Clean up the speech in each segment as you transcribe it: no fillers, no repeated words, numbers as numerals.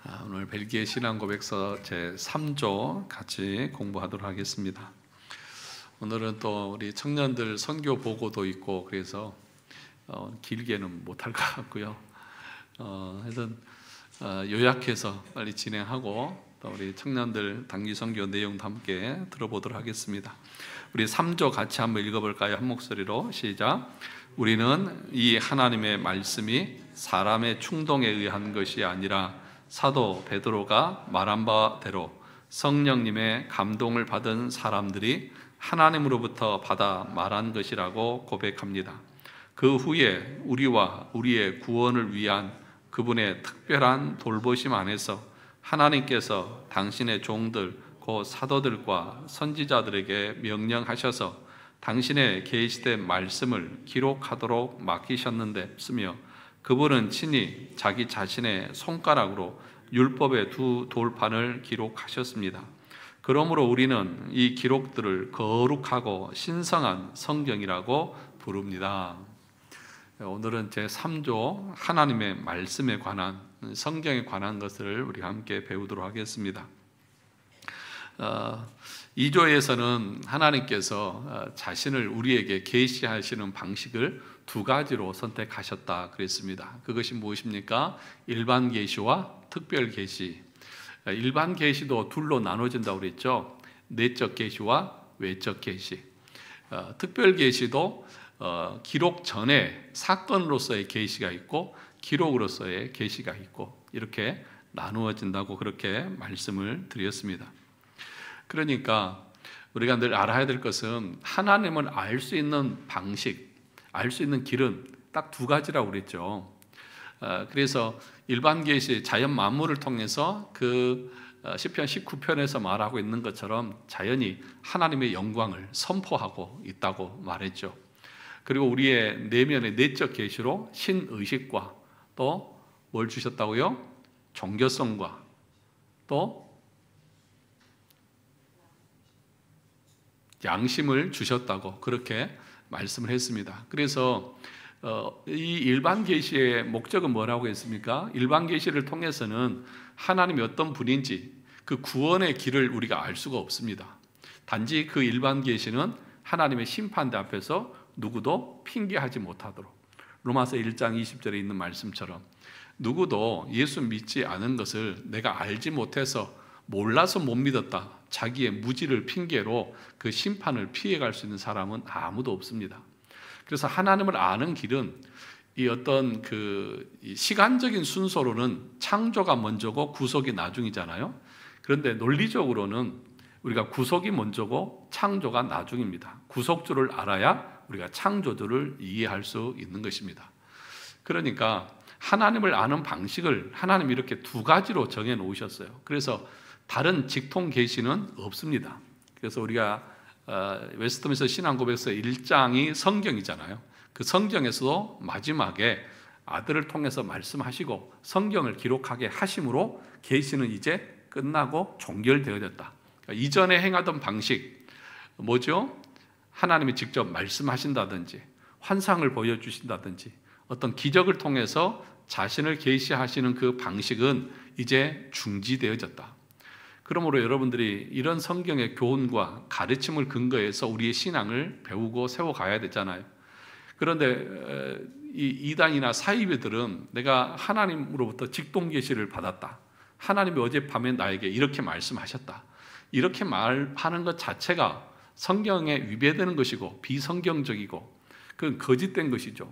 오늘 벨기에 신앙고백서 제3조 같이 공부하도록 하겠습니다. 오늘은 또 우리 청년들 선교 보고도 있고 그래서 길게는 못할 것 같고요. 하여튼 요약해서 빨리 진행하고 또 우리 청년들 단기 선교 내용도 함께 들어보도록 하겠습니다. 우리 3조 같이 한번 읽어볼까요? 한 목소리로 시작. 우리는 이 하나님의 말씀이 사람의 충동에 의한 것이 아니라 사도 베드로가 말한 바대로 성령님의 감동을 받은 사람들이 하나님으로부터 받아 말한 것이라고 고백합니다. 그 후에 우리와 우리의 구원을 위한 그분의 특별한 돌보심 안에서 하나님께서 당신의 종들 곧 사도들과 선지자들에게 명령하셔서 당신의 계시된 말씀을 기록하도록 맡기셨는데 쓰며 그분은 친히 자기 자신의 손가락으로 율법의 두 돌판을 기록하셨습니다. 그러므로 우리는 이 기록들을 거룩하고 신성한 성경이라고 부릅니다. 오늘은 제3조 하나님의 말씀에 관한 성경에 관한 것을 우리가 함께 배우도록 하겠습니다. 2조에서는 하나님께서 자신을 우리에게 계시하시는 방식을 두 가지로 선택하셨다 그랬습니다. 그것이 무엇입니까? 일반 계시와 특별 계시. 일반 계시도 둘로 나눠진다고 그랬죠. 내적 계시와 외적 계시. 특별 계시도 기록 전에 사건으로서의 계시가 있고 기록으로서의 계시가 있고 이렇게 나누어진다고 그렇게 말씀을 드렸습니다. 그러니까 우리가 늘 알아야 될 것은 하나님을 알 수 있는 방식, 알 수 있는 길은 딱 두 가지라고 그랬죠. 그래서 일반 계시, 자연 만물을 통해서 그 시편 19편에서 말하고 있는 것처럼 자연이 하나님의 영광을 선포하고 있다고 말했죠. 그리고 우리의 내면의 내적 계시로 신의식과 또 뭘 주셨다고요? 종교성과 또 양심을 주셨다고 그렇게 말씀을 했습니다. 그래서 이 일반 계시의 목적은 뭐라고 했습니까? 일반 계시를 통해서는 하나님이 어떤 분인지 그 구원의 길을 우리가 알 수가 없습니다. 단지 그 일반 계시는 하나님의 심판대 앞에서 누구도 핑계하지 못하도록 로마서 1장 20절에 있는 말씀처럼 누구도 예수 믿지 않은 것을 내가 알지 못해서 몰라서 못 믿었다, 자기의 무지를 핑계로 그 심판을 피해갈 수 있는 사람은 아무도 없습니다. 그래서 하나님을 아는 길은 이 어떤 그 시간적인 순서로는 창조가 먼저고 구속이 나중이잖아요. 그런데 논리적으로는 우리가 구속이 먼저고 창조가 나중입니다. 구속주를 알아야 우리가 창조주를 이해할 수 있는 것입니다. 그러니까 하나님을 아는 방식을 하나님이 이렇게 두 가지로 정해 놓으셨어요. 그래서 다른 직통 계시는 없습니다. 그래서 우리가 웨스트민스터 신앙고백서 1장이 성경이잖아요. 그 성경에서도 마지막에 아들을 통해서 말씀하시고 성경을 기록하게 하심으로 계시는 이제 끝나고 종결되어졌다. 그러니까 이전에 행하던 방식 뭐죠? 하나님이 직접 말씀하신다든지 환상을 보여주신다든지 어떤 기적을 통해서 자신을 계시하시는 그 방식은 이제 중지되어졌다. 그러므로 여러분들이 이런 성경의 교훈과 가르침을 근거해서 우리의 신앙을 배우고 세워가야 되잖아요. 그런데 이 이단이나 사이비들은 내가 하나님으로부터 직동 계시를 받았다, 하나님이 어젯밤에 나에게 이렇게 말씀하셨다, 이렇게 말하는 것 자체가 성경에 위배되는 것이고 비성경적이고 그건 거짓된 것이죠.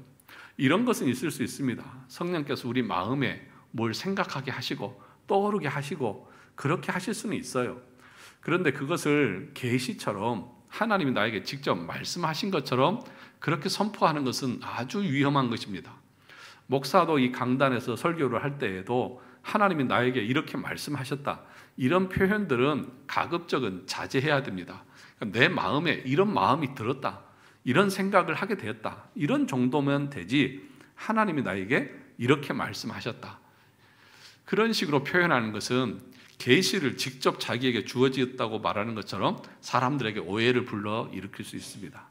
이런 것은 있을 수 있습니다. 성령께서 우리 마음에 뭘 생각하게 하시고 떠오르게 하시고 그렇게 하실 수는 있어요. 그런데 그것을 계시처럼 하나님이 나에게 직접 말씀하신 것처럼 그렇게 선포하는 것은 아주 위험한 것입니다. 목사도 이 강단에서 설교를 할 때에도 하나님이 나에게 이렇게 말씀하셨다, 이런 표현들은 가급적은 자제해야 됩니다. 내 마음에 이런 마음이 들었다, 이런 생각을 하게 되었다, 이런 정도면 되지 하나님이 나에게 이렇게 말씀하셨다, 그런 식으로 표현하는 것은 계시를 직접 자기에게 주어졌다고 말하는 것처럼 사람들에게 오해를 불러일으킬 수 있습니다.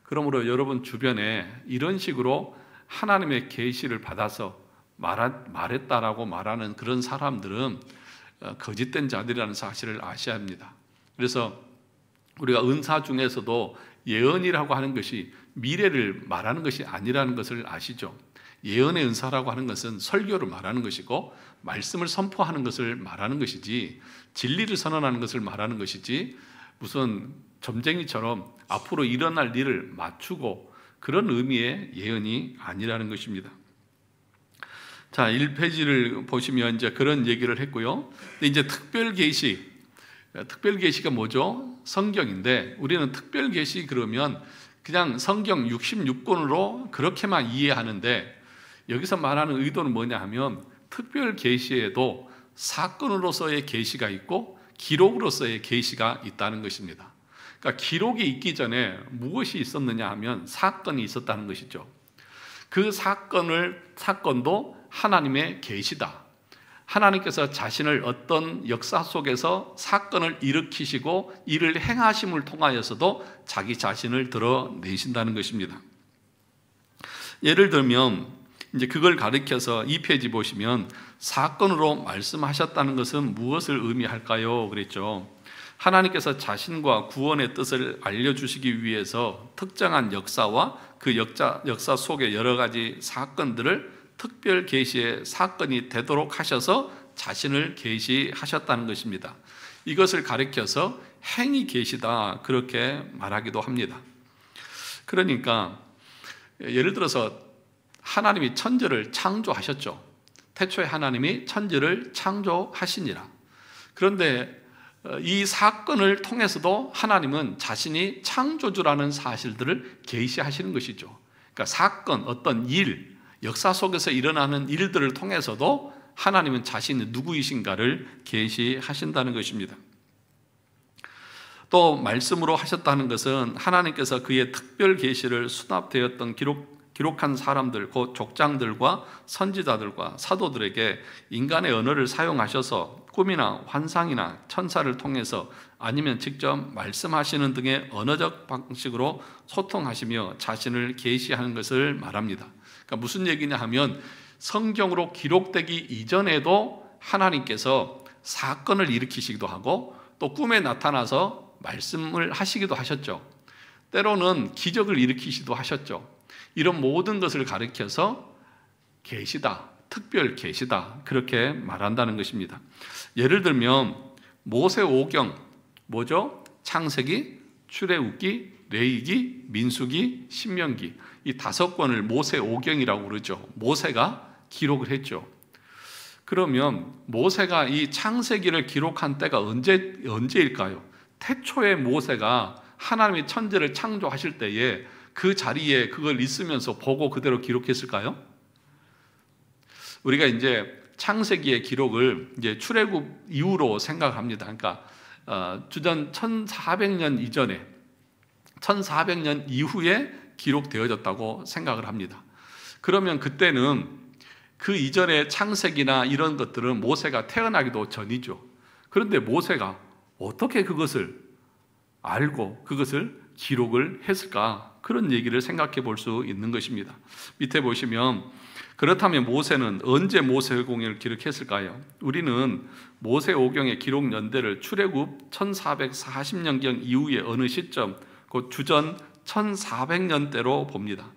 그러므로 여러분 주변에 이런 식으로 하나님의 계시를 받아서 말했다라고 말하는 그런 사람들은 거짓된 자들이라는 사실을 아셔야 합니다. 그래서 우리가 은사 중에서도 예언이라고 하는 것이 미래를 말하는 것이 아니라는 것을 아시죠? 예언의 은사라고 하는 것은 설교를 말하는 것이고 말씀을 선포하는 것을 말하는 것이지, 진리를 선언하는 것을 말하는 것이지, 무슨 점쟁이처럼 앞으로 일어날 일을 맞추고 그런 의미의 예언이 아니라는 것입니다. 자, 1페이지를 보시면 이제 그런 얘기를 했고요. 이제 특별 계시가 뭐죠? 성경인데, 우리는 특별 계시 그러면 그냥 성경 66권으로 그렇게만 이해하는데, 여기서 말하는 의도는 뭐냐 하면 특별 계시에도 사건으로서의 계시가 있고 기록으로서의 계시가 있다는 것입니다. 그러니까 기록이 있기 전에 무엇이 있었느냐 하면 사건이 있었다는 것이죠. 그 사건도 하나님의 계시다. 하나님께서 자신을 어떤 역사 속에서 사건을 일으키시고 이를 행하심을 통하여서도 자기 자신을 드러내신다는 것입니다. 예를 들면 이제 그걸 가리켜서 2페이지 보시면 사건으로 말씀하셨다는 것은 무엇을 의미할까요? 그랬죠. 하나님께서 자신과 구원의 뜻을 알려주시기 위해서 특정한 역사와 그 역사 속의 여러 가지 사건들을 특별 계시의 사건이 되도록 하셔서 자신을 계시하셨다는 것입니다. 이것을 가리켜서 행위 계시다, 그렇게 말하기도 합니다. 그러니까 예를 들어서 하나님이 천지를 창조하셨죠. 태초에 하나님이 천지를 창조하시니라. 그런데 이 사건을 통해서도 하나님은 자신이 창조주라는 사실들을 계시하시는 것이죠. 그러니까 사건, 어떤 일, 역사 속에서 일어나는 일들을 통해서도 하나님은 자신이 누구이신가를 계시하신다는 것입니다. 또 말씀으로 하셨다는 것은 하나님께서 그의 특별 계시를 수납되었던 기록한 사람들, 곧 족장들과 선지자들과 사도들에게 인간의 언어를 사용하셔서 꿈이나 환상이나 천사를 통해서 아니면 직접 말씀하시는 등의 언어적 방식으로 소통하시며 자신을 계시하는 것을 말합니다. 그러니까 무슨 얘기냐 하면 성경으로 기록되기 이전에도 하나님께서 사건을 일으키시기도 하고 또 꿈에 나타나서 말씀을 하시기도 하셨죠. 때로는 기적을 일으키시기도 하셨죠. 이런 모든 것을 가리켜서 계시다, 특별 계시다, 그렇게 말한다는 것입니다. 예를 들면 모세오경, 뭐죠? 창세기, 출애굽기, 레위기, 민수기, 신명기, 이 5권을 모세오경이라고 그러죠. 모세가 기록을 했죠. 그러면 모세가 이 창세기를 기록한 때가 언제일까요? 태초에 모세가 하나님이 천지를 창조하실 때에 그 자리에 그걸 있으면서 보고 그대로 기록했을까요? 우리가 이제 창세기의 기록을 이제 출애굽 이후로 생각합니다. 그러니까 주전 1400년 이전에, 1400년 이후에 기록되어졌다고 생각을 합니다. 그러면 그때는 그 이전의 창세기나 이런 것들은 모세가 태어나기도 전이죠. 그런데 모세가 어떻게 그것을 알고 그것을 기록을 했을까? 그런 얘기를 생각해 볼 수 있는 것입니다. 밑에 보시면 그렇다면 모세는 언제 모세오경을 기록했을까요? 우리는 모세오경의 기록 연대를 출애굽 1440년경 이후의 어느 시점, 곧 주전 1400년대로 봅니다.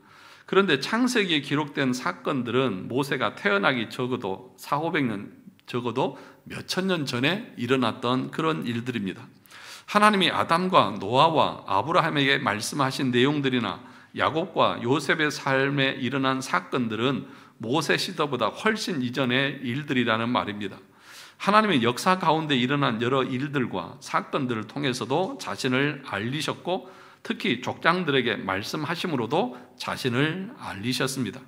그런데 창세기에 기록된 사건들은 모세가 태어나기 적어도 400~500년, 적어도 몇천 년 전에 일어났던 그런 일들입니다. 하나님이 아담과 노아와 아브라함에게 말씀하신 내용들이나 야곱과 요셉의 삶에 일어난 사건들은 모세 시대보다 훨씬 이전의 일들이라는 말입니다. 하나님의 역사 가운데 일어난 여러 일들과 사건들을 통해서도 자신을 알리셨고 특히 족장들에게 말씀하심으로도 자신을 알리셨습니다.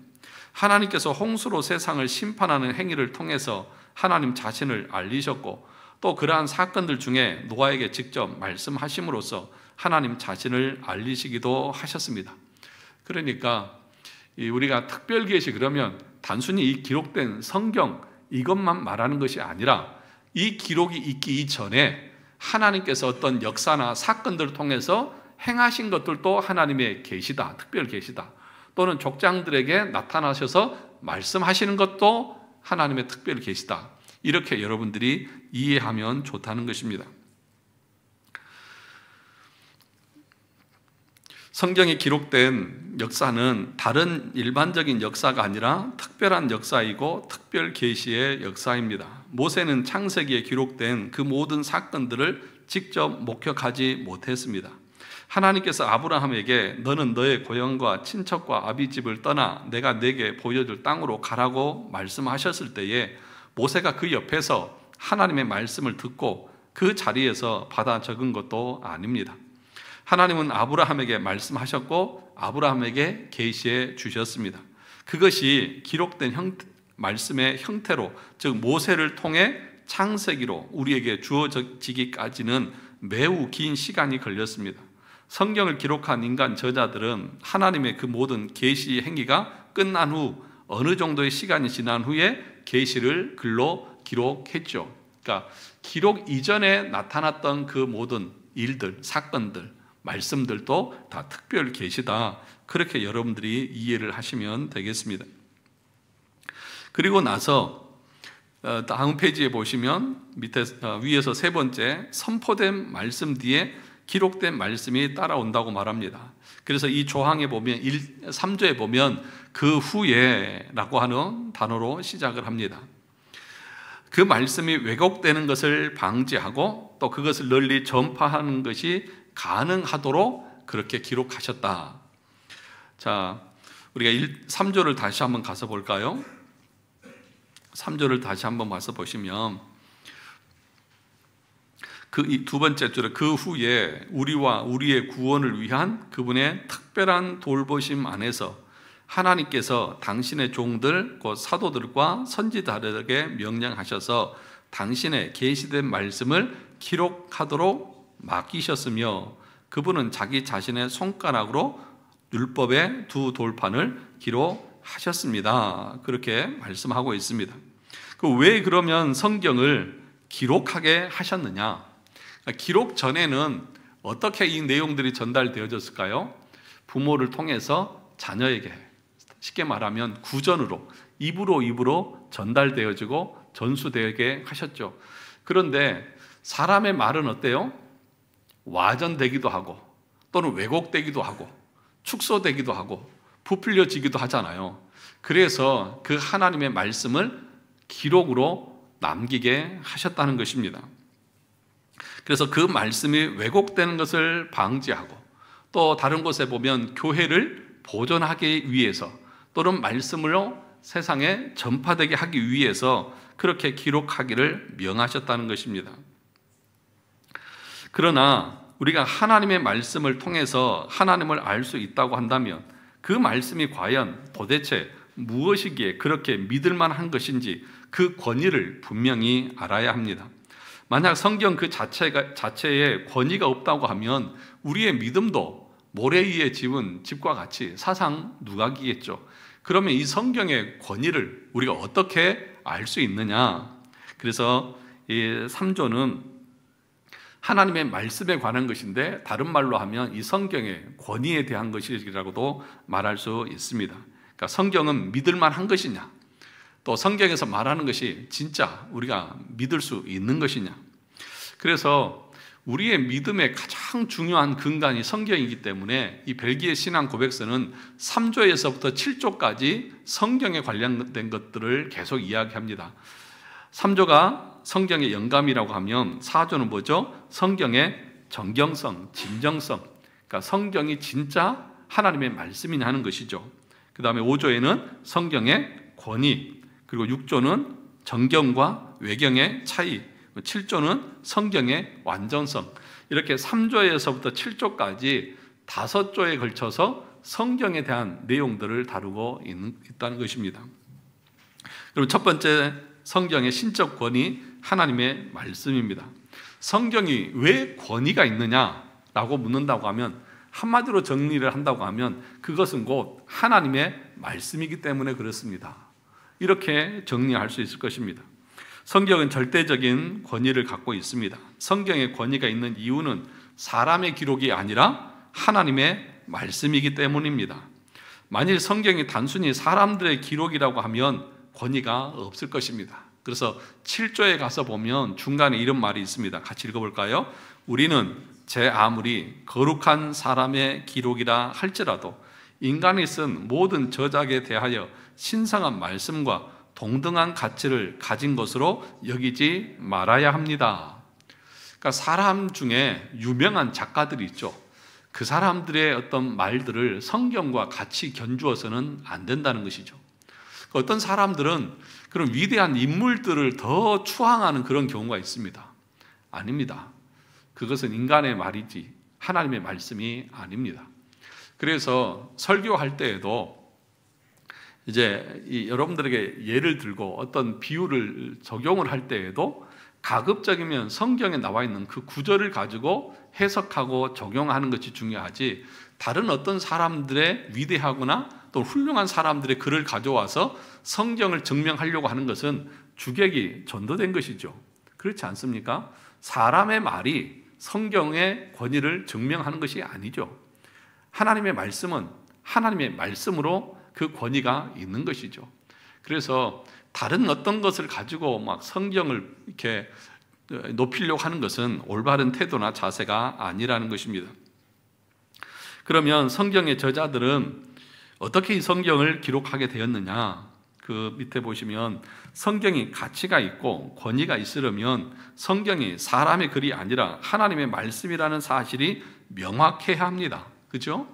하나님께서 홍수로 세상을 심판하는 행위를 통해서 하나님 자신을 알리셨고 또 그러한 사건들 중에 노아에게 직접 말씀하심으로써 하나님 자신을 알리시기도 하셨습니다. 그러니까 우리가 특별 계시 그러면 단순히 이 기록된 성경 이것만 말하는 것이 아니라 이 기록이 있기 이전에 하나님께서 어떤 역사나 사건들을 통해서 행하신 것들도 하나님의 계시다, 특별 계시다. 또는 족장들에게 나타나셔서 말씀하시는 것도 하나님의 특별 계시다. 이렇게 여러분들이 이해하면 좋다는 것입니다. 성경에 기록된 역사는 다른 일반적인 역사가 아니라 특별한 역사이고 특별 계시의 역사입니다. 모세는 창세기에 기록된 그 모든 사건들을 직접 목격하지 못했습니다. 하나님께서 아브라함에게 너는 너의 고향과 친척과 아비집을 떠나 내가 네게 보여줄 땅으로 가라고 말씀하셨을 때에 모세가 그 옆에서 하나님의 말씀을 듣고 그 자리에서 받아 적은 것도 아닙니다. 하나님은 아브라함에게 말씀하셨고 아브라함에게 계시해 주셨습니다. 그것이 기록된 말씀의 형태로, 즉 모세를 통해 창세기로 우리에게 주어지기까지는 매우 긴 시간이 걸렸습니다. 성경을 기록한 인간 저자들은 하나님의 그 모든 계시 행위가 끝난 후 어느 정도의 시간이 지난 후에 계시를 글로 기록했죠. 그러니까 기록 이전에 나타났던 그 모든 일들, 사건들, 말씀들도 다 특별 계시다. 그렇게 여러분들이 이해를 하시면 되겠습니다. 그리고 나서 다음 페이지에 보시면 위에서 세 번째 선포된 말씀 뒤에 기록된 말씀이 따라온다고 말합니다. 그래서 이 조항에 보면 3조에 보면 그 후에 라고 하는 단어로 시작을 합니다. 그 말씀이 왜곡되는 것을 방지하고 또 그것을 널리 전파하는 것이 가능하도록 그렇게 기록하셨다. 자, 우리가 3조를 다시 한번 가서 볼까요? 3조를 다시 한번 가서 보시면 그 두 번째 줄에 그 후에 우리와 우리의 구원을 위한 그분의 특별한 돌보심 안에서 하나님께서 당신의 종들 곧 사도들과 선지자들에게 명령하셔서 당신의 계시된 말씀을 기록하도록 맡기셨으며 그분은 자기 자신의 손가락으로 율법의 두 돌판을 기록하셨습니다. 그렇게 말씀하고 있습니다. 왜 그러면 성경을 기록하게 하셨느냐? 기록 전에는 어떻게 이 내용들이 전달되어졌을까요? 부모를 통해서 자녀에게, 쉽게 말하면 구전으로 입으로 전달되어지고 전수되게 하셨죠. 그런데 사람의 말은 어때요? 와전되기도 하고 또는 왜곡되기도 하고 축소되기도 하고 부풀려지기도 하잖아요. 그래서 그 하나님의 말씀을 기록으로 남기게 하셨다는 것입니다. 그래서 그 말씀이 왜곡되는 것을 방지하고 또 다른 곳에 보면 교회를 보존하기 위해서 또는 말씀으로 세상에 전파되게 하기 위해서 그렇게 기록하기를 명하셨다는 것입니다. 그러나 우리가 하나님의 말씀을 통해서 하나님을 알 수 있다고 한다면 그 말씀이 과연 도대체 무엇이기에 그렇게 믿을 만한 것인지 그 권위를 분명히 알아야 합니다. 만약 성경 그 자체에 권위가 없다고 하면 우리의 믿음도 모래 위에 지은 집과 같이 사상 누각이겠죠. 그러면 이 성경의 권위를 우리가 어떻게 알 수 있느냐? 그래서 이 3조는 하나님의 말씀에 관한 것인데 다른 말로 하면 이 성경의 권위에 대한 것이라고도 말할 수 있습니다. 그러니까 성경은 믿을 만한 것이냐? 또 성경에서 말하는 것이 진짜 우리가 믿을 수 있는 것이냐? 그래서 우리의 믿음의 가장 중요한 근간이 성경이기 때문에 이 벨기에 신앙 고백서는 3조에서부터 7조까지 성경에 관련된 것들을 계속 이야기합니다. 3조가 성경의 영감이라고 하면 4조는 뭐죠? 성경의 정경성, 진정성, 그러니까 성경이 진짜 하나님의 말씀이냐 하는 것이죠. 그 다음에 5조에는 성경의 권위, 그리고 6조는 정경과 외경의 차이, 7조는 성경의 완전성, 이렇게 3조에서부터 7조까지 5조에 걸쳐서 성경에 대한 내용들을 다루고 있다는 것입니다. 그럼 첫 번째 성경의 신적 권위, 하나님의 말씀입니다. 성경이 왜 권위가 있느냐라고 묻는다고 하면 한마디로 정리를 한다고 하면 그것은 곧 하나님의 말씀이기 때문에 그렇습니다. 이렇게 정리할 수 있을 것입니다. 성경은 절대적인 권위를 갖고 있습니다. 성경에 권위가 있는 이유는 사람의 기록이 아니라 하나님의 말씀이기 때문입니다. 만일 성경이 단순히 사람들의 기록이라고 하면 권위가 없을 것입니다. 그래서 7조에 가서 보면 중간에 이런 말이 있습니다. 같이 읽어볼까요? 우리는 제 아무리 거룩한 사람의 기록이라 할지라도 인간이 쓴 모든 저작에 대하여 신성한 말씀과 동등한 가치를 가진 것으로 여기지 말아야 합니다. 그러니까 사람 중에 유명한 작가들이 있죠. 그 사람들의 어떤 말들을 성경과 같이 견주어서는 안 된다는 것이죠. 어떤 사람들은 그런 위대한 인물들을 더 추앙하는 그런 경우가 있습니다. 아닙니다. 그것은 인간의 말이지 하나님의 말씀이 아닙니다. 그래서 설교할 때에도 이제 여러분들에게 예를 들고 어떤 비유를 적용을 할 때에도 가급적이면 성경에 나와 있는 그 구절을 가지고 해석하고 적용하는 것이 중요하지, 다른 어떤 사람들의 위대하거나 또 훌륭한 사람들의 글을 가져와서 성경을 증명하려고 하는 것은 주객이 전도된 것이죠. 그렇지 않습니까? 사람의 말이 성경의 권위를 증명하는 것이 아니죠. 하나님의 말씀은 하나님의 말씀으로 그 권위가 있는 것이죠. 그래서 다른 어떤 것을 가지고 막 성경을 이렇게 높이려고 하는 것은 올바른 태도나 자세가 아니라는 것입니다. 그러면 성경의 저자들은 어떻게 이 성경을 기록하게 되었느냐? 그 밑에 보시면 성경이 가치가 있고 권위가 있으려면 성경이 사람의 글이 아니라 하나님의 말씀이라는 사실이 명확해야 합니다. 그렇죠?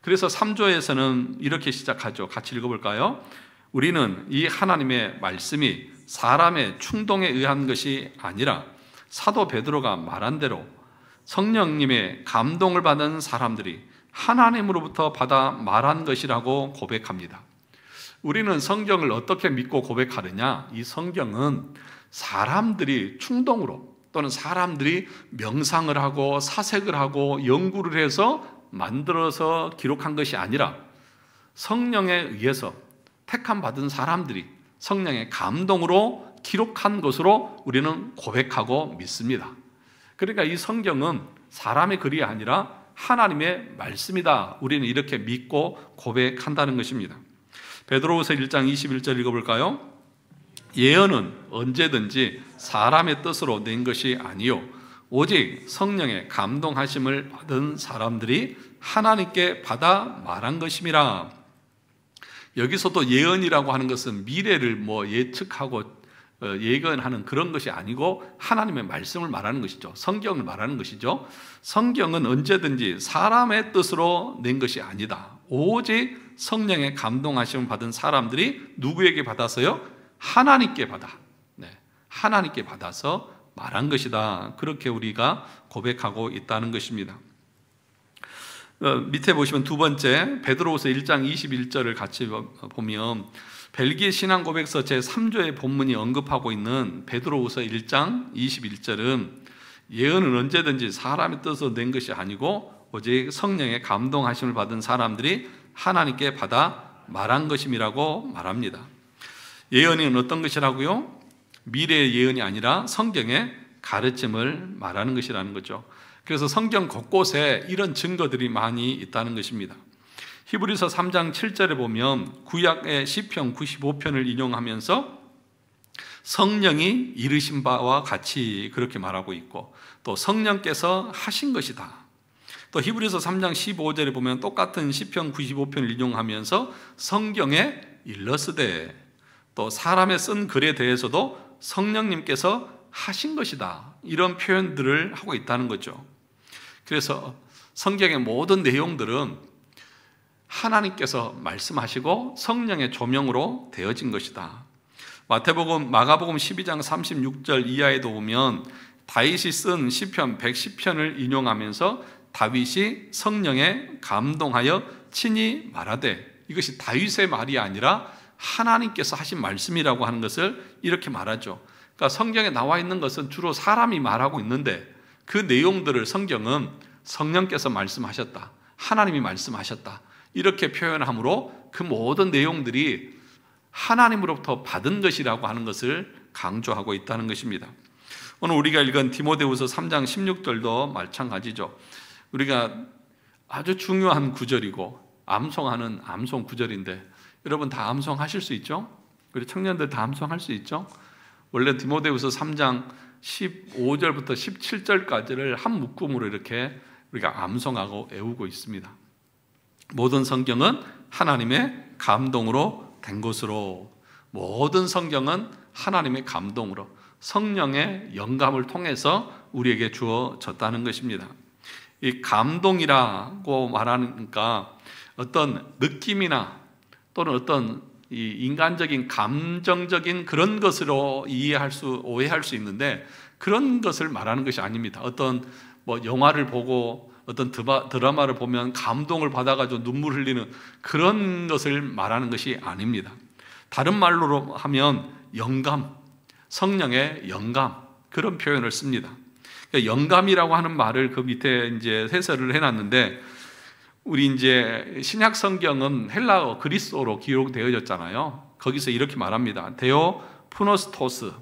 그래서 3조에서는 이렇게 시작하죠. 같이 읽어볼까요? 우리는 이 하나님의 말씀이 사람의 충동에 의한 것이 아니라 사도 베드로가 말한 대로 성령님의 감동을 받은 사람들이 하나님으로부터 받아 말한 것이라고 고백합니다. 우리는 성경을 어떻게 믿고 고백하느냐? 이 성경은 사람들이 충동으로 또는 사람들이 명상을 하고 사색을 하고 연구를 해서 만들어서 기록한 것이 아니라 성령에 의해서 택함 받은 사람들이 성령의 감동으로 기록한 것으로 우리는 고백하고 믿습니다. 그러니까 이 성경은 사람의 글이 아니라 하나님의 말씀이다. 우리는 이렇게 믿고 고백한다는 것입니다. 베드로후서 1장 21절 읽어볼까요? 예언은 언제든지 사람의 뜻으로 낸 것이 아니요 오직 성령의 감동하심을 받은 사람들이 하나님께 받아 말한 것임이라. 여기서도 예언이라고 하는 것은 미래를 예측하고 예견하는 그런 것이 아니고 하나님의 말씀을 말하는 것이죠. 성경을 말하는 것이죠. 성경은 언제든지 사람의 뜻으로 낸 것이 아니다. 오직 성령의 감동하심을 받은 사람들이 누구에게 받아서요? 하나님께 받아. 하나님께 받아서 말한 것이다. 그렇게 우리가 고백하고 있다는 것입니다. 밑에 보시면 두 번째 베드로후서 1장 21절을 같이 보면 벨기에 신앙고백서 제3조의 본문이 언급하고 있는 베드로후서 1장 21절은 예언은 언제든지 사람의 뜻으로 낸 것이 아니고 오직 성령의 감동하심을 받은 사람들이 하나님께 받아 말한 것임이라고 말합니다. 예언은 어떤 것이라고요? 미래의 예언이 아니라 성경의 가르침을 말하는 것이라는 거죠. 그래서 성경 곳곳에 이런 증거들이 많이 있다는 것입니다. 히브리서 3장 7절에 보면 구약의 시편 95편을 인용하면서 성령이 이르신 바와 같이 그렇게 말하고 있고 또 성령께서 하신 것이다. 또 히브리서 3장 15절에 보면 똑같은 시편 95편을 인용하면서 성경에 일러스되 또 사람의 쓴 글에 대해서도 성령님께서 하신 것이다. 이런 표현들을 하고 있다는 거죠. 그래서 성경의 모든 내용들은 하나님께서 말씀하시고 성령의 조명으로 되어진 것이다. 마태복음, 마가복음 12장 36절 이하에도 보면 다윗이 쓴 시편 110편을 인용하면서 다윗이 성령에 감동하여 친히 말하되 이것이 다윗의 말이 아니라 하나님께서 하신 말씀이라고 하는 것을 이렇게 말하죠. 그러니까 성경에 나와 있는 것은 주로 사람이 말하고 있는데 그 내용들을 성경은 성령께서 말씀하셨다, 하나님이 말씀하셨다 이렇게 표현함으로 그 모든 내용들이 하나님으로부터 받은 것이라고 하는 것을 강조하고 있다는 것입니다. 오늘 우리가 읽은 디모데후서 3장 16절도 마찬가지죠. 우리가 아주 중요한 구절이고 암송하는 암송 구절인데 여러분 다 암송하실 수 있죠? 우리 청년들 다 암송할 수 있죠? 원래 디모데후서 3장 15절부터 17절까지를 한 묶음으로 이렇게 우리가 암송하고 외우고 있습니다. 모든 성경은 하나님의 감동으로 된 것으로, 모든 성경은 하나님의 감동으로 성령의 영감을 통해서 우리에게 주어졌다는 것입니다. 이 감동이라고 말하니까 어떤 느낌이나 또는 어떤 이 인간적인 감정적인 그런 것으로 오해할 수 있는데 그런 것을 말하는 것이 아닙니다. 어떤 뭐 영화를 보고 어떤 드라마를 보면 감동을 받아가지고 눈물 흘리는 그런 것을 말하는 것이 아닙니다. 다른 말로 하면 영감, 성령의 영감, 그런 표현을 씁니다. 그러니까 영감이라고 하는 말을 그 밑에 이제 해설을 해놨는데, 우리 이제 신약 성경은 헬라어 그리스어로 기록되어졌잖아요. 거기서 이렇게 말합니다. 데오 푸노스토스,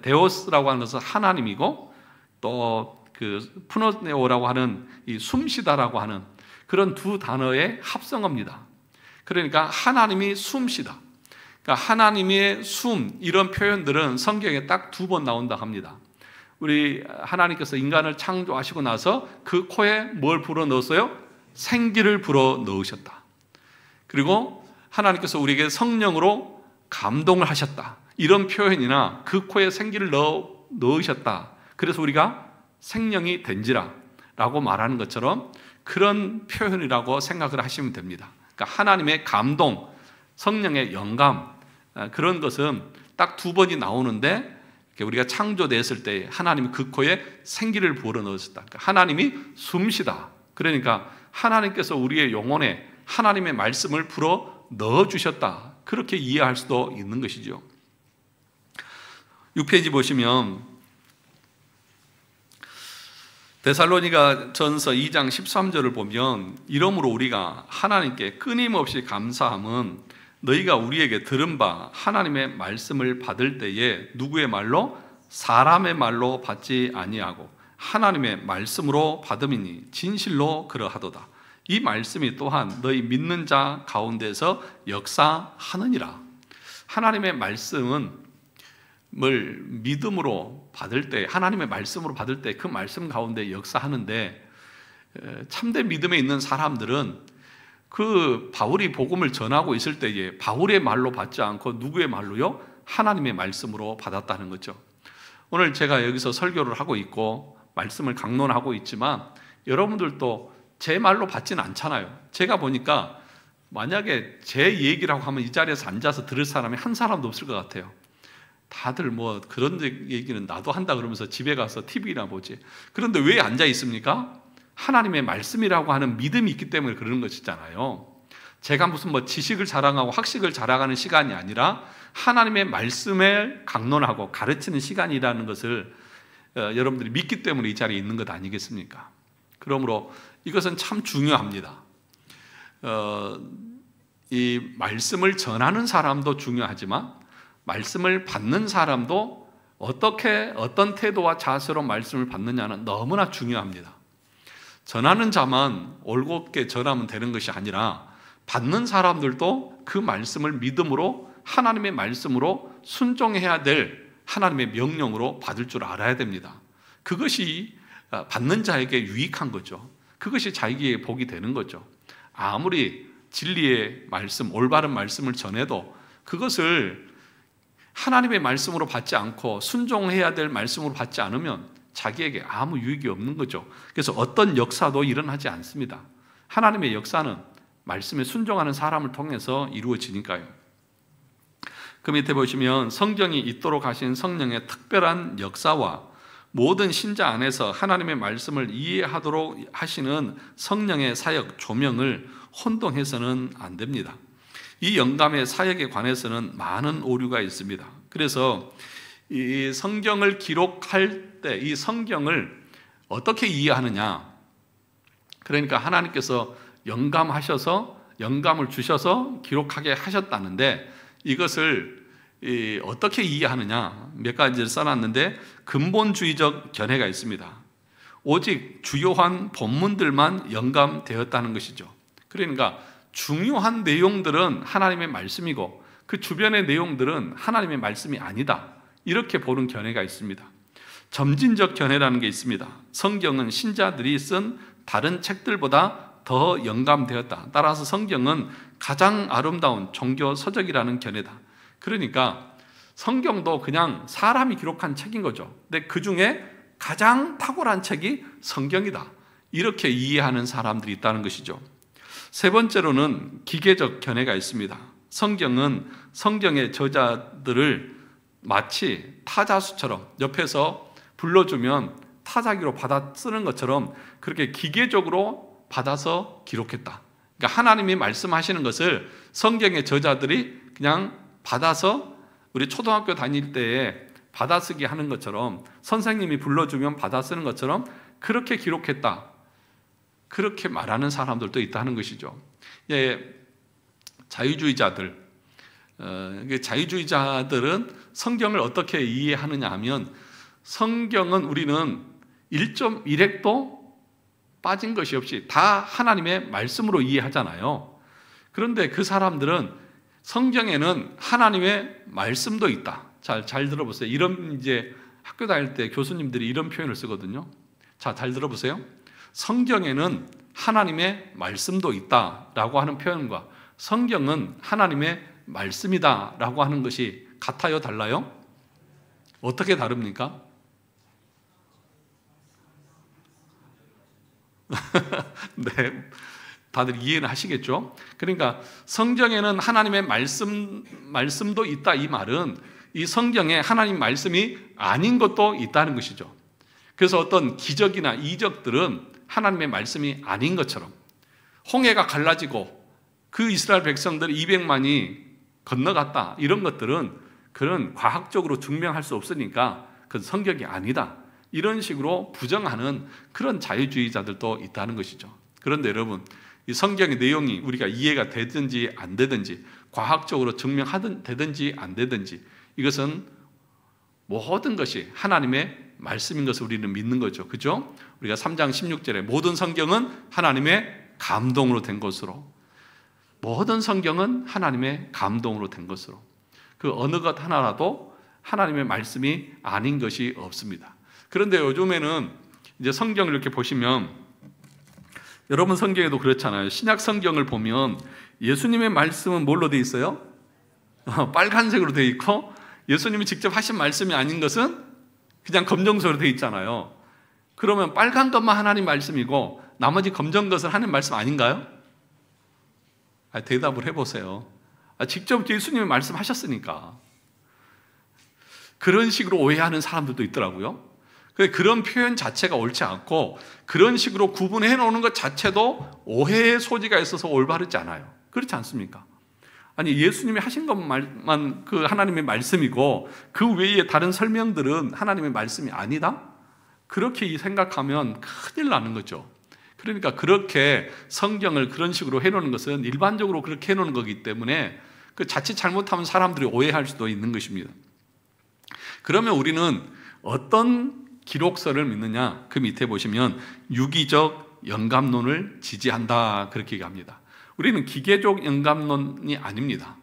데오스라고 하는 것은 하나님이고, 또 그 푸노네오라고 하는 이 숨쉬다라고 하는 그런 두 단어의 합성어입니다. 그러니까 하나님이 숨쉬다. 그러니까 하나님의 숨, 이런 표현들은 성경에 딱 2번 나온다 합니다. 우리 하나님께서 인간을 창조하시고 나서 그 코에 뭘 불어 넣었어요? 생기를 불어 넣으셨다. 그리고 하나님께서 우리에게 성령으로 감동을 하셨다. 이런 표현이나 그 코에 생기를 넣으셨다. 그래서 우리가 생명이 된지라 라고 말하는 것처럼 그런 표현이라고 생각을 하시면 됩니다. 그러니까 하나님의 감동, 성령의 영감, 그런 것은 딱 2번이 나오는데, 우리가 창조됐을 때 하나님이 그 코에 생기를 불어넣으셨다. 그러니까 하나님이 숨쉬다. 그러니까 하나님께서 우리의 영혼에 하나님의 말씀을 불어 넣어주셨다. 그렇게 이해할 수도 있는 것이죠. 6페이지 보시면 데살로니가 전서 2장 13절을 보면, 이러므로 우리가 하나님께 끊임없이 감사함은 너희가 우리에게 들은 바 하나님의 말씀을 받을 때에 누구의 말로? 사람의 말로 받지 아니하고 하나님의 말씀으로 받음이니 진실로 그러하도다. 이 말씀이 또한 너희 믿는 자 가운데서 역사하느니라. 하나님의 말씀은 믿음으로 받을 때, 하나님의 말씀으로 받을 때 그 말씀 가운데 역사하는데, 참된 믿음에 있는 사람들은 그 바울이 복음을 전하고 있을 때에 바울의 말로 받지 않고 누구의 말로요? 하나님의 말씀으로 받았다는 거죠. 오늘 제가 여기서 설교를 하고 있고 말씀을 강론하고 있지만 여러분들도 제 말로 받지는 않잖아요. 제가 보니까 만약에 제 얘기라고 하면 이 자리에서 앉아서 들을 사람이 한 사람도 없을 것 같아요. 다들 뭐 그런 얘기는 나도 한다 그러면서 집에 가서 TV나 보지. 그런데 왜 앉아 있습니까? 하나님의 말씀이라고 하는 믿음이 있기 때문에 그러는 것이잖아요. 제가 무슨 뭐 지식을 자랑하고 학식을 자랑하는 시간이 아니라 하나님의 말씀을 강론하고 가르치는 시간이라는 것을 여러분들이 믿기 때문에 이 자리에 있는 것 아니겠습니까? 그러므로 이것은 참 중요합니다. 이 말씀을 전하는 사람도 중요하지만 말씀을 받는 사람도 어떤 태도와 자세로 말씀을 받느냐는 너무나 중요합니다. 전하는 자만 올곧게 전하면 되는 것이 아니라 받는 사람들도 그 말씀을 믿음으로 하나님의 말씀으로 순종해야 될 하나님의 명령으로 받을 줄 알아야 됩니다. 그것이 받는 자에게 유익한 거죠. 그것이 자기의 복이 되는 거죠. 아무리 진리의 말씀, 올바른 말씀을 전해도 그것을 하나님의 말씀으로 받지 않고 순종해야 될 말씀으로 받지 않으면 자기에게 아무 유익이 없는 거죠. 그래서 어떤 역사도 일어나지 않습니다. 하나님의 역사는 말씀에 순종하는 사람을 통해서 이루어지니까요. 그 밑에 보시면 성경이 있도록 하신 성령의 특별한 역사와 모든 신자 안에서 하나님의 말씀을 이해하도록 하시는 성령의 사역 조명을 혼동해서는 안 됩니다. 이 영감의 사역에 관해서는 많은 오류가 있습니다. 그래서 이 성경을 기록할 때 이 성경을 어떻게 이해하느냐, 그러니까 하나님께서 영감을 주셔서 기록하게 하셨다는데 이것을 어떻게 이해하느냐 몇 가지를 써놨는데, 근본주의적 견해가 있습니다. 오직 주요한 본문들만 영감되었다는 것이죠. 그러니까 중요한 내용들은 하나님의 말씀이고 그 주변의 내용들은 하나님의 말씀이 아니다. 이렇게 보는 견해가 있습니다. 점진적 견해라는 게 있습니다. 성경은 신자들이 쓴 다른 책들보다 더 영감되었다. 따라서 성경은 가장 아름다운 종교 서적이라는 견해다. 그러니까 성경도 그냥 사람이 기록한 책인 거죠. 근데 그 중에 가장 탁월한 책이 성경이다. 이렇게 이해하는 사람들이 있다는 것이죠. 세 번째로는 기계적 견해가 있습니다. 성경은 성경의 저자들을 마치 타자수처럼 옆에서 불러주면 타자기로 받아 쓰는 것처럼 그렇게 기계적으로 받아서 기록했다. 그러니까 하나님이 말씀하시는 것을 성경의 저자들이 그냥 받아서 우리 초등학교 다닐 때에 받아쓰기 하는 것처럼 선생님이 불러주면 받아쓰는 것처럼 그렇게 기록했다. 그렇게 말하는 사람들도 있다는 것이죠. 예, 자유주의자들은 성경을 어떻게 이해하느냐 하면 성경은 우리는 1.1핵도 빠진 것이 없이 다 하나님의 말씀으로 이해하잖아요. 그런데 그 사람들은 성경에는 하나님의 말씀도 있다. 잘 들어보세요. 이런 이제 학교 다닐 때 교수님들이 이런 표현을 쓰거든요. 자, 잘 들어보세요. 성경에는 하나님의 말씀도 있다라고 하는 표현과 성경은 하나님의 말씀이다라고 하는 것이 같아요, 달라요? 어떻게 다릅니까? 네, 다들 이해는 하시겠죠? 그러니까 성경에는 하나님의 말씀도 있다 이 말은 이 성경에 하나님 말씀이 아닌 것도 있다는 것이죠. 그래서 어떤 기적이나 이적들은 하나님의 말씀이 아닌 것처럼 홍해가 갈라지고 그 이스라엘 백성들 200만이 건너갔다 이런 것들은 그런 과학적으로 증명할 수 없으니까 그건 성경이 아니다. 이런 식으로 부정하는 그런 자유주의자들도 있다는 것이죠. 그런데 여러분, 이 성경의 내용이 우리가 이해가 되든지 안 되든지 과학적으로 증명되든지 안 되든지 이것은 모든 것이 하나님의 말씀인 것을 우리는 믿는 거죠. 그죠? 우리가 3장 16절에 모든 성경은 하나님의 감동으로 된 것으로 모든 성경은 하나님의 감동으로 된 것으로 그 어느 것 하나라도 하나님의 말씀이 아닌 것이 없습니다. 그런데 요즘에는 이제 성경을 이렇게 보시면 여러분 성경에도 그렇잖아요. 신약 성경을 보면 예수님의 말씀은 뭘로 되어 있어요? 빨간색으로 되어 있고 예수님이 직접 하신 말씀이 아닌 것은 그냥 검정색으로 되어 있잖아요. 그러면 빨간 것만 하나님 말씀이고 나머지 검정 것은 하나님 말씀 아닌가요? 대답을 해보세요. 직접 예수님이 말씀하셨으니까. 그런 식으로 오해하는 사람들도 있더라고요. 그런 표현 자체가 옳지 않고 그런 식으로 구분해 놓는 것 자체도 오해의 소지가 있어서 올바르지 않아요. 그렇지 않습니까? 아니 예수님이 하신 것만 그 하나님의 말씀이고 그 외에 다른 설명들은 하나님의 말씀이 아니다? 그렇게 생각하면 큰일 나는 거죠. 그러니까 그렇게 성경을 그런 식으로 해놓는 것은 일반적으로 그렇게 해놓는 거기 때문에 그 자칫 잘못하면 사람들이 오해할 수도 있는 것입니다. 그러면 우리는 어떤 기록서를 믿느냐? 그 밑에 보시면 유기적 영감론을 지지한다 그렇게 얘기합니다. 우리는 기계적 영감론이 아닙니다.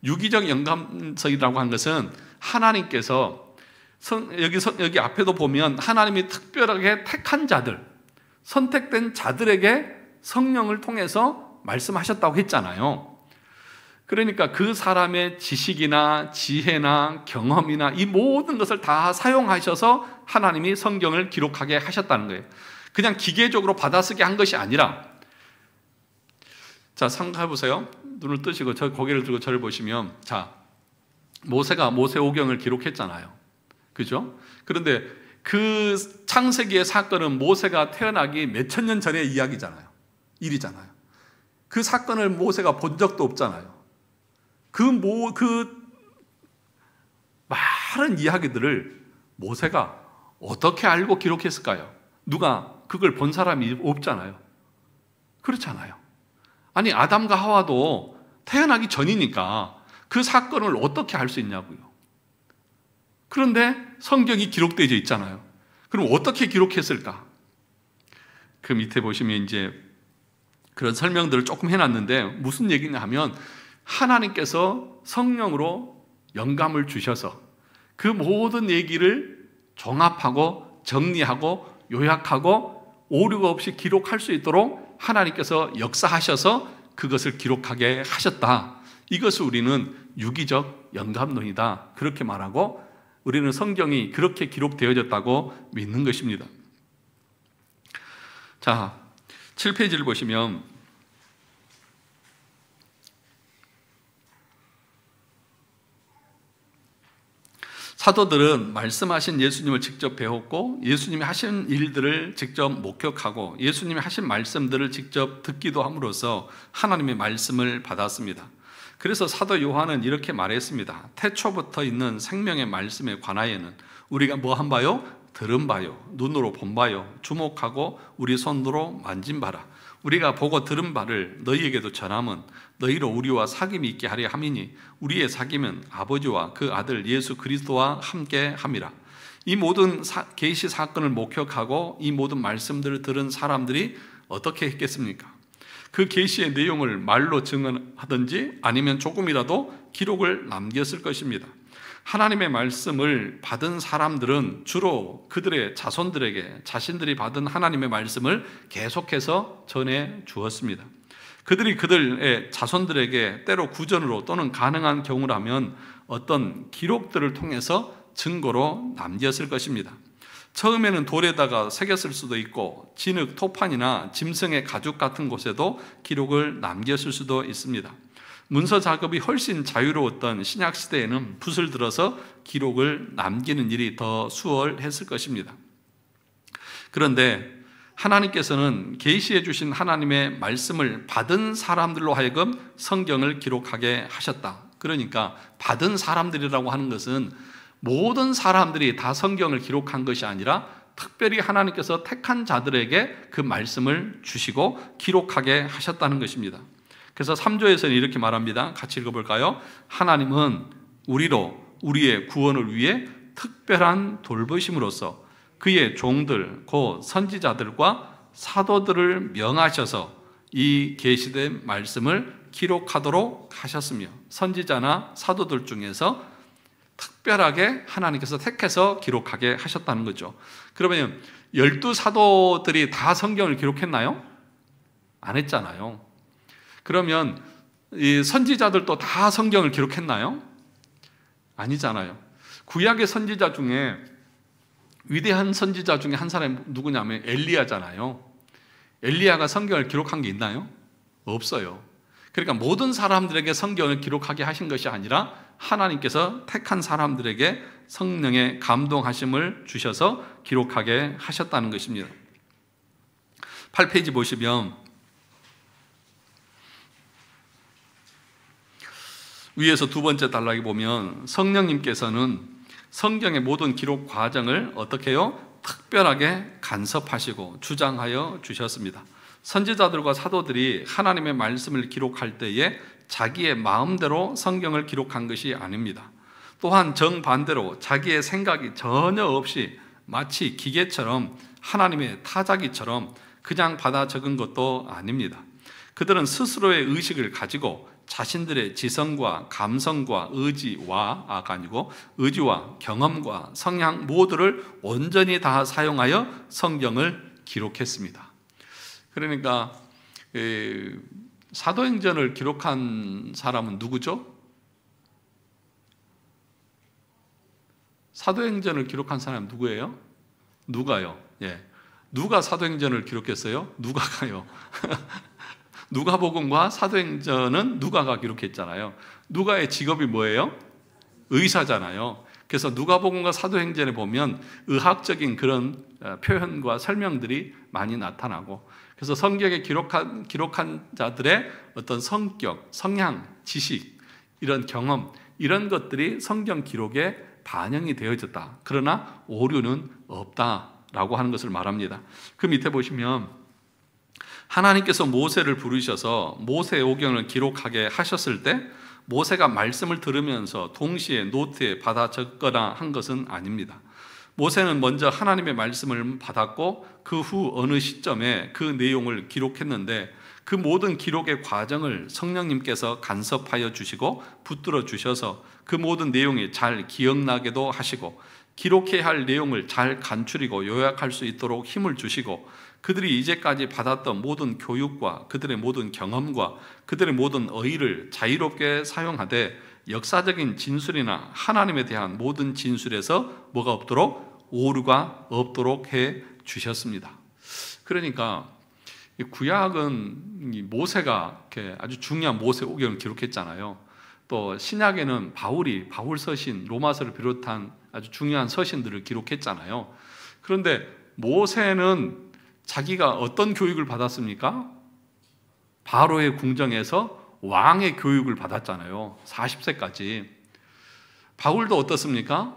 유기적 영감서이라고 하는 것은 하나님께서 여기 앞에도 보면 하나님이 특별하게 택한 자들, 선택된 자들에게 성령을 통해서 말씀하셨다고 했잖아요. 그러니까 그 사람의 지식이나 지혜나 경험이나 이 모든 것을 다 사용하셔서 하나님이 성경을 기록하게 하셨다는 거예요. 그냥 기계적으로 받아쓰게 한 것이 아니라 자, 생각해 보세요. 눈을 뜨시고 고개를 들고 저를 보시면 자, 모세가 모세오경을 기록했잖아요. 그죠? 그런데 그 창세기의 사건은 모세가 태어나기 몇천 년 전의 이야기잖아요. 일이잖아요. 그 사건을 모세가 본 적도 없잖아요. 그 많은 이야기들을 모세가 어떻게 알고 기록했을까요? 누가 그걸 본 사람이 없잖아요. 그렇잖아요. 아니 아담과 하와도 태어나기 전이니까 그 사건을 어떻게 알 수 있냐고요. 그런데 성경이 기록되어 그럼 어떻게 기록했을까? 그 밑에 보시면 이제 그런 설명들을 조금 해놨는데 무슨 얘기냐 하면 하나님께서 성령으로 영감을 주셔서 그 모든 얘기를 종합하고 정리하고 요약하고 오류가 없이 기록할 수 있도록 하나님께서 역사하셔서 그것을 기록하게 하셨다. 이것을 우리는 유기적 영감론이다. 그렇게 말하고 우리는 성경이 그렇게 기록되어졌다고 믿는 것입니다. 자, 7페이지를 보시면 사도들은 말씀하신 예수님을 직접 배웠고 예수님이 하신 일들을 직접 목격하고 예수님이 하신 말씀들을 직접 듣기도 함으로써 하나님의 말씀을 받았습니다. 그래서 사도 요한은 이렇게 말했습니다. 태초부터 있는 생명의 말씀에 관하여는 우리가 뭐 한 바요? 들은 바요, 눈으로 본 바요, 주목하고 우리 손으로 만진 바라. 우리가 보고 들은 바를 너희에게도 전함은 너희로 우리와 사귐이 있게 하려 함이니 우리의 사귐은 아버지와 그 아들 예수 그리스도와 함께 함이라. 이 모든 계시 사건을 목격하고 이 모든 말씀들을 들은 사람들이 어떻게 했겠습니까? 그 계시의 내용을 말로 증언하든지 아니면 조금이라도 기록을 남겼을 것입니다. 하나님의 말씀을 받은 사람들은 주로 그들의 자손들에게 자신들이 받은 하나님의 말씀을 계속해서 전해 주었습니다. 그들이 그들의 자손들에게 때로 구전으로 또는 가능한 경우라면 어떤 기록들을 통해서 증거로 남겼을 것입니다. 처음에는 돌에다가 새겼을 수도 있고 진흙, 토판이나 짐승의 가죽 같은 곳에도 기록을 남겼을 수도 있습니다. 문서 작업이 훨씬 자유로웠던 신약 시대에는 붓을 들어서 기록을 남기는 일이 더 수월했을 것입니다. 그런데 하나님께서는 계시해 주신 하나님의 말씀을 받은 사람들로 하여금 성경을 기록하게 하셨다. 그러니까 받은 사람들이라고 하는 것은 모든 사람들이 다 성경을 기록한 것이 아니라 특별히 하나님께서 택한 자들에게 그 말씀을 주시고 기록하게 하셨다는 것입니다. 그래서 3조에서는 이렇게 말합니다. 같이 읽어볼까요? 하나님은 우리로 우리의 구원을 위해 특별한 돌보심으로써 그의 종들 곧 선지자들과 사도들을 명하셔서 이 계시된 말씀을 기록하도록 하셨으며 선지자나 사도들 중에서 특별하게 하나님께서 택해서 기록하게 하셨다는 거죠. 그러면 12사도들이 다 성경을 기록했나요? 안 했잖아요. 그러면 이 선지자들도 다 성경을 기록했나요? 아니잖아요. 구약의 선지자 중에 위대한 선지자 중에 한 사람이 누구냐면 엘리야잖아요. 엘리야가 성경을 기록한 게 있나요? 없어요. 그러니까 모든 사람들에게 성경을 기록하게 하신 것이 아니라 하나님께서 택한 사람들에게 성령의 감동하심을 주셔서 기록하게 하셨다는 것입니다. 8페이지 보시면 위에서 두 번째 단락에 보면 성령님께서는 성경의 모든 기록 과정을 어떻게 해요? 특별하게 간섭하시고 주장하여 주셨습니다. 선지자들과 사도들이 하나님의 말씀을 기록할 때에 자기의 마음대로 성경을 기록한 것이 아닙니다. 또한 정반대로 자기의 생각이 전혀 없이 마치 기계처럼 하나님의 타자기처럼 그냥 받아 적은 것도 아닙니다. 그들은 스스로의 의식을 가지고 자신들의 지성과 감성과 의지와 경험과 성향 모두를 온전히 다 사용하여 성경을 기록했습니다. 그러니까 사도행전을 기록한 사람은 누구죠? 사도행전을 기록한 사람은 누구예요? 누가요? 예. 누가 사도행전을 기록했어요? 누가가요. 누가복음과 사도행전은 누가가 기록했잖아요. 누가의 직업이 뭐예요? 의사잖아요. 그래서 누가복음과 사도행전에 보면 의학적인 그런 표현과 설명들이 많이 나타나고, 그래서 성경에 기록한 자들의 어떤 성격, 성향, 지식, 이런 경험, 이런 것들이 성경 기록에 반영이 되어졌다. 그러나 오류는 없다라고 하는 것을 말합니다. 그 밑에 보시면 하나님께서 모세를 부르셔서 모세오경을 기록하게 하셨을 때 모세가 말씀을 들으면서 동시에 노트에 받아 적거나 한 것은 아닙니다. 모세는 먼저 하나님의 말씀을 받았고 그 후 어느 시점에 그 내용을 기록했는데 그 모든 기록의 과정을 성령님께서 간섭하여 주시고 붙들어 주셔서 그 모든 내용이 잘 기억나게도 하시고 기록해야 할 내용을 잘 간추리고 요약할 수 있도록 힘을 주시고 그들이 이제까지 받았던 모든 교육과 그들의 모든 경험과 그들의 모든 의의를 자유롭게 사용하되 역사적인 진술이나 하나님에 대한 모든 진술에서 뭐가 없도록 오류가 없도록 해 주셨습니다. 그러니까 구약은 모세가 이렇게 아주 중요한 모세오경을 기록했잖아요. 또 신약에는 바울 서신, 로마서를 비롯한 아주 중요한 서신들을 기록했잖아요. 그런데 모세는 자기가 어떤 교육을 받았습니까? 바로의 궁정에서 왕의 교육을 받았잖아요. 40세까지. 바울도 어떻습니까?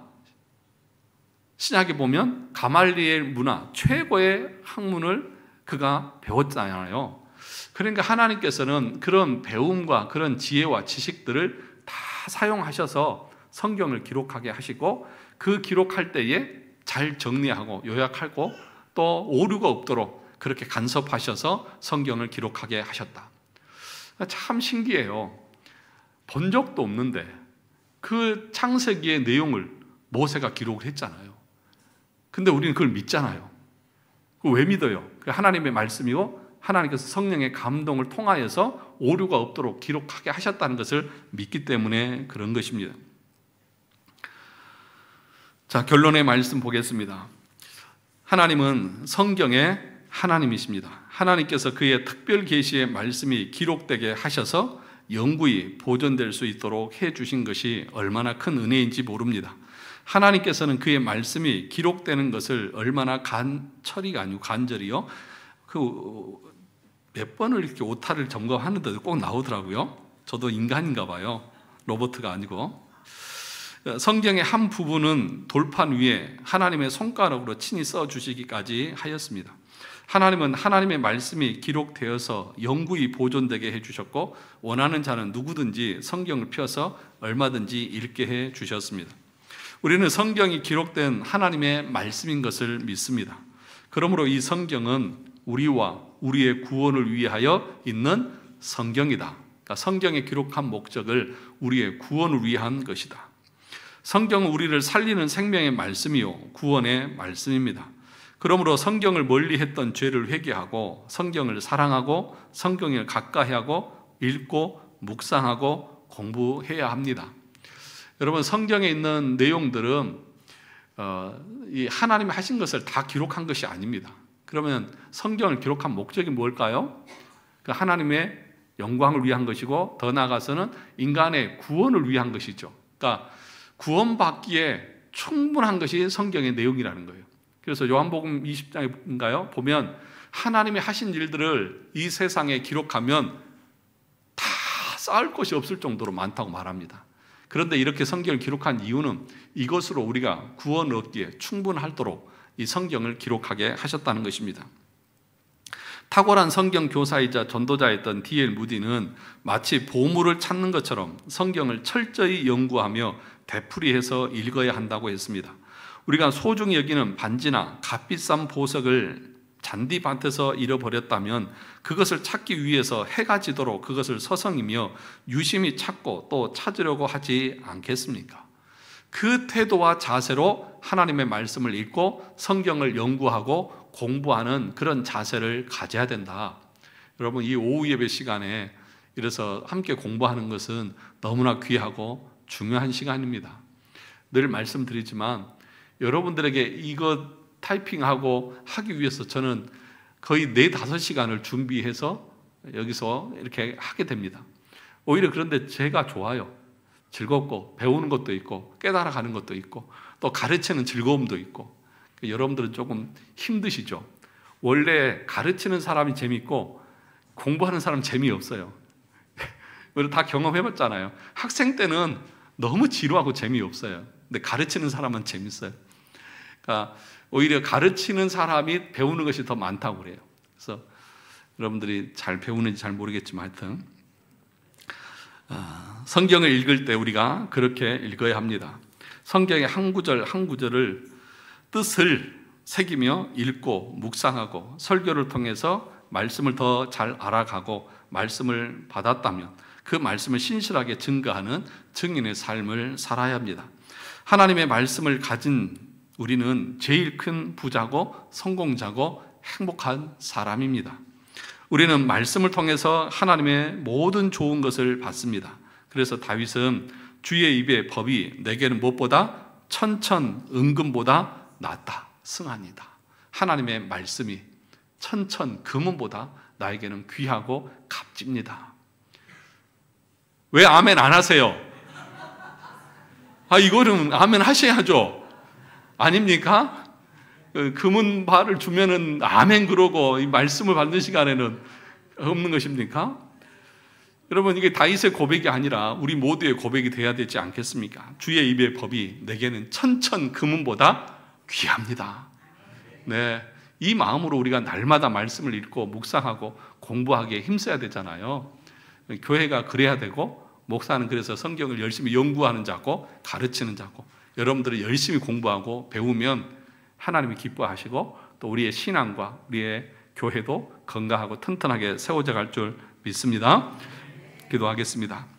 신약에 보면 가말리엘 문화, 최고의 학문을 그가 배웠잖아요. 그러니까 하나님께서는 그런 배움과 그런 지혜와 지식들을 다 사용하셔서 성경을 기록하게 하시고 그 기록할 때에 잘 정리하고 요약하고 또 오류가 없도록 그렇게 간섭하셔서 성경을 기록하게 하셨다. 참 신기해요. 본 적도 없는데 그 창세기의 내용을 모세가 기록을 했잖아요. 근데 우리는 그걸 믿잖아요. 왜 믿어요? 하나님의 말씀이고 하나님께서 성령의 감동을 통하여서 오류가 없도록 기록하게 하셨다는 것을 믿기 때문에 그런 것입니다. 자, 결론의 말씀 보겠습니다. 하나님은 성경의 하나님이십니다. 하나님께서 그의 특별 계시의 말씀이 기록되게 하셔서 영구히 보존될 수 있도록 해주신 것이 얼마나 큰 은혜인지 모릅니다. 하나님께서는 그의 말씀이 기록되는 것을 얼마나 간절히가 아니고 간절히요. 몇 번을 이렇게 오타를 점검하는데도 꼭 나오더라고요. 저도 인간인가 봐요. 로봇가 아니고. 성경의 한 부분은 돌판 위에 하나님의 손가락으로 친히 써주시기까지 하였습니다. 하나님은 하나님의 말씀이 기록되어서 영구히 보존되게 해주셨고 원하는 자는 누구든지 성경을 펴서 얼마든지 읽게 해주셨습니다. 우리는 성경이 기록된 하나님의 말씀인 것을 믿습니다. 그러므로 이 성경은 우리와 우리의 구원을 위하여 있는 성경이다. 그러니까 성경에 기록한 목적을 우리의 구원을 위한 것이다. 성경은 우리를 살리는 생명의 말씀이요 구원의 말씀입니다. 그러므로 성경을 멀리했던 죄를 회개하고 성경을 사랑하고 성경을 가까이하고 읽고 묵상하고 공부해야 합니다. 여러분, 성경에 있는 내용들은 이 하나님이 하신 것을 다 기록한 것이 아닙니다. 그러면 성경을 기록한 목적이 뭘까요? 하나님의 영광을 위한 것이고 더 나아가서는 인간의 구원을 위한 것이죠. 그러니까 구원받기에 충분한 것이 성경의 내용이라는 거예요. 그래서 요한복음 20장인가요? 보면 하나님이 하신 일들을 이 세상에 기록하면 다 쌓을 것이 없을 정도로 많다고 말합니다. 그런데 이렇게 성경을 기록한 이유는 이것으로 우리가 구원을 얻기에 충분하도록 이 성경을 기록하게 하셨다는 것입니다. 탁월한 성경 교사이자 전도자였던 D.L. 무디는 마치 보물을 찾는 것처럼 성경을 철저히 연구하며 되풀이해서 읽어야 한다고 했습니다. 우리가 소중히 여기는 반지나 값비싼 보석을 잔디밭에서 잃어버렸다면 그것을 찾기 위해서 해가 지도록 그것을 서성이며 유심히 찾고 또 찾으려고 하지 않겠습니까? 그 태도와 자세로 하나님의 말씀을 읽고 성경을 연구하고 공부하는 그런 자세를 가져야 된다. 여러분, 이 오후 예배 시간에 이래서 함께 공부하는 것은 너무나 귀하고 중요한 시간입니다. 늘 말씀드리지만 여러분들에게 이거 타이핑하고 하기 위해서 저는 거의 4-5시간을 준비해서 여기서 이렇게 하게 됩니다. 오히려 그런데 제가 좋아요. 즐겁고 배우는 것도 있고 깨달아가는 것도 있고 또 가르치는 즐거움도 있고. 여러분들은 조금 힘드시죠? 원래 가르치는 사람이 재밌고 공부하는 사람은 재미없어요. 우리 다 경험해봤잖아요. 학생 때는 너무 지루하고 재미없어요. 근데 가르치는 사람은 재밌어요. 그러니까 오히려 가르치는 사람이 배우는 것이 더 많다고 그래요. 그래서 여러분들이 잘 배우는지 잘 모르겠지만 하여튼 성경을 읽을 때 우리가 그렇게 읽어야 합니다. 성경의 한 구절 한 구절을 뜻을 새기며 읽고 묵상하고 설교를 통해서 말씀을 더 잘 알아가고 말씀을 받았다면 그 말씀을 신실하게 증거하는 증인의 삶을 살아야 합니다. 하나님의 말씀을 가진 우리는 제일 큰 부자고 성공자고 행복한 사람입니다. 우리는 말씀을 통해서 하나님의 모든 좋은 것을 받습니다. 그래서 다윗은 주의 입의 법이 내게는 무엇보다 천천은금보다 낫다, 승하니다. 하나님의 말씀이 천천금은보다 나에게는 귀하고 값집니다. 왜 아멘 안 하세요? 이거는 아멘 하셔야죠. 아닙니까? 금은발을 주면은 아멘 그러고 이 말씀을 받는 시간에는 없는 것입니까? 여러분, 이게 다윗의 고백이 아니라 우리 모두의 고백이 되어야 되지 않겠습니까? 주의 입의 법이 내게는 천천금은보다 귀합니다. 네, 이 마음으로 우리가 날마다 말씀을 읽고 묵상하고 공부하기에 힘써야 되잖아요. 교회가 그래야 되고, 목사는 그래서 성경을 열심히 연구하는 자고 가르치는 자고, 여러분들이 열심히 공부하고 배우면 하나님이 기뻐하시고 또 우리의 신앙과 우리의 교회도 건강하고 튼튼하게 세워져 갈 줄 믿습니다. 기도하겠습니다.